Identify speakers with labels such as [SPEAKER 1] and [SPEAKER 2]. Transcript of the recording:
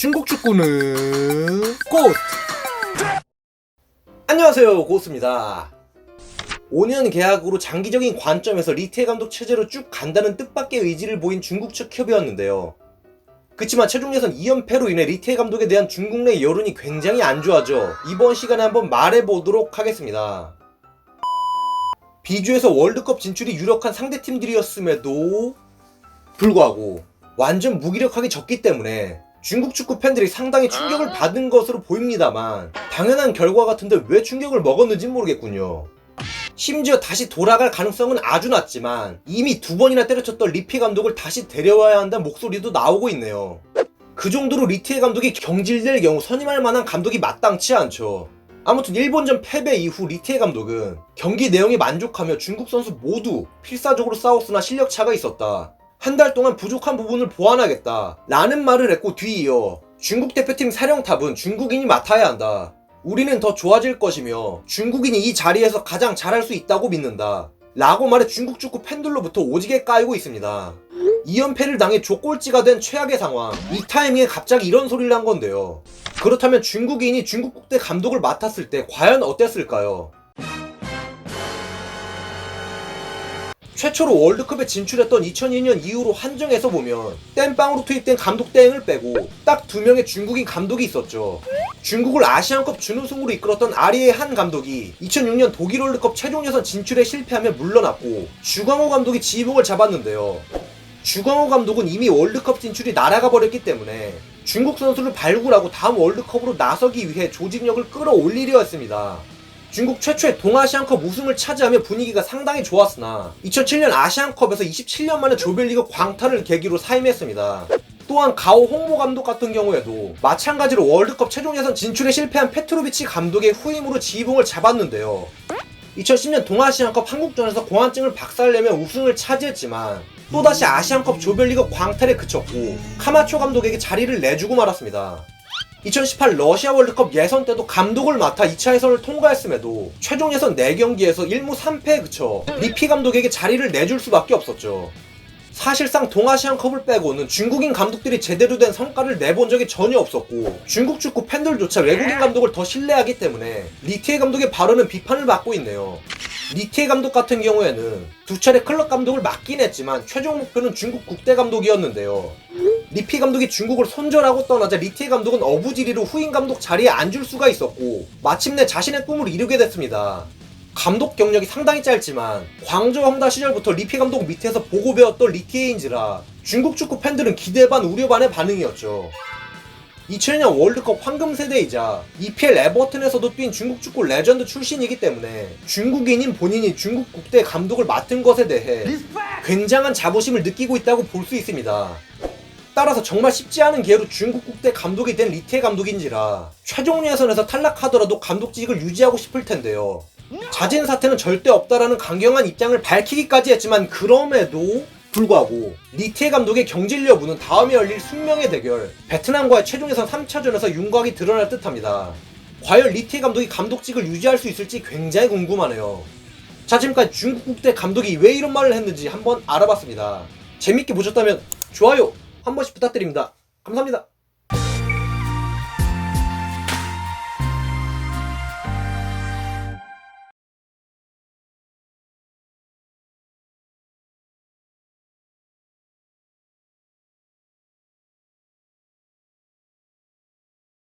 [SPEAKER 1] 중국 축구는 고스트! 안녕하세요, 고스트입니다. 5년 계약으로 장기적인 관점에서 리태 감독 체제로 쭉 간다는 뜻밖의 의지를 보인 중국 측 협의였는데요. 그치만 최종 예선 2연패로 인해 리태 감독에 대한 중국 내 여론이 굉장히 안 좋아져 이번 시간에 한번 말해보도록 하겠습니다. 비주에서 월드컵 진출이 유력한 상대팀들이었음에도 불구하고 완전 무기력하게 졌기 때문에 중국 축구 팬들이 상당히 충격을 받은 것으로 보입니다만 당연한 결과 같은데 왜 충격을 먹었는지 모르겠군요. 심지어 다시 돌아갈 가능성은 아주 낮지만 이미 2번이나 때려쳤던 리피 감독을 다시 데려와야 한다는 목소리도 나오고 있네요. 그 정도로 리티 감독이 경질될 경우 선임할 만한 감독이 마땅치 않죠. 아무튼 일본전 패배 이후 리티 감독은 경기 내용에 만족하며 중국 선수 모두 필사적으로 싸웠으나 실력 차가 있었다. 한 달 동안 부족한 부분을 보완하겠다 라는 말을 했고, 뒤이어 중국 대표팀 사령탑은 중국인이 맡아야 한다. 우리는 더 좋아질 것이며 중국인이 이 자리에서 가장 잘할 수 있다고 믿는다 라고 말해 중국 축구 팬들로부터 오지게 까이고 있습니다. 2연패를 당해 족꼴찌가 된 최악의 상황, 이 타이밍에 갑자기 이런 소리를 한 건데요. 그렇다면 중국인이 중국 국대 감독을 맡았을 때 과연 어땠을까요? 최초로 월드컵에 진출했던 2002년 이후로 한정해서 보면 땜빵으로 투입된 감독 대행을 빼고 딱 2명의 중국인 감독이 있었죠. 중국을 아시안컵 준우승으로 이끌었던 아리의 한 감독이 2006년 독일 월드컵 최종 예선 진출에 실패하며 물러났고 주광호 감독이 지휘봉을 잡았는데요. 주광호 감독은 이미 월드컵 진출이 날아가 버렸기 때문에 중국 선수를 발굴하고 다음 월드컵으로 나서기 위해 조직력을 끌어올리려 했습니다. 중국 최초의 동아시안컵 우승을 차지하며 분위기가 상당히 좋았으나 2007년 아시안컵에서 27년 만에 조별리그 광탈을 계기로 사임했습니다. 또한 가오 홍보 감독 같은 경우에도 마찬가지로 월드컵 최종 예선 진출에 실패한 페트로비치 감독의 후임으로 지휘봉을 잡았는데요. 2010년 동아시안컵 한국전에서 공황증을 박살내며 우승을 차지했지만 또다시 아시안컵 조별리그 광탈에 그쳤고 카마초 감독에게 자리를 내주고 말았습니다. 2018 러시아 월드컵 예선 때도 감독을 맡아 2차 예선을 통과했음에도 최종 예선 4경기에서 1무 3패에 그쳐 리피 감독에게 자리를 내줄 수밖에 없었죠. 사실상 동아시안컵을 빼고는 중국인 감독들이 제대로 된 성과를 내본 적이 전혀 없었고 중국 축구 팬들조차 외국인 감독을 더 신뢰하기 때문에 리티에 감독의 발언은 비판을 받고 있네요. 리티에 감독 같은 경우에는 2차례 클럽 감독을 맡긴 했지만 최종 목표는 중국 국대 감독이었는데요. 리피 감독이 중국을 손절하고 떠나자 리티에 감독은 어부지리로 후임 감독 자리에 앉을 수가 있었고 마침내 자신의 꿈을 이루게 됐습니다. 감독 경력이 상당히 짧지만 광저우 헝다 시절부터 리피 감독 밑에서 보고 배웠던 리티에인지라 중국 축구 팬들은 기대 반 우려 반의 반응이었죠. 2000년 월드컵 황금 세대이자 EPL 에버튼에서도 뛴 중국 축구 레전드 출신이기 때문에 중국인인 본인이 중국 국대 감독을 맡은 것에 대해 굉장한 자부심을 느끼고 있다고 볼 수 있습니다. 따라서 정말 쉽지 않은 기회로 중국 국대 감독이 된 리티에 감독인지라 최종 예선에서 탈락하더라도 감독직을 유지하고 싶을 텐데요. 자진 사퇴는 절대 없다라는 강경한 입장을 밝히기까지 했지만 그럼에도 불구하고 리티에 감독의 경질 여부는 다음에 열릴 숙명의 대결 베트남과의 최종 예선 3차전에서 윤곽이 드러날 듯합니다. 과연 리티에 감독이 감독직을 유지할 수 있을지 굉장히 궁금하네요. 자, 지금까지 중국 국대 감독이 왜 이런 말을 했는지 한번 알아봤습니다. 재밌게 보셨다면 좋아요 한 번씩 부탁드립니다. 감사합니다.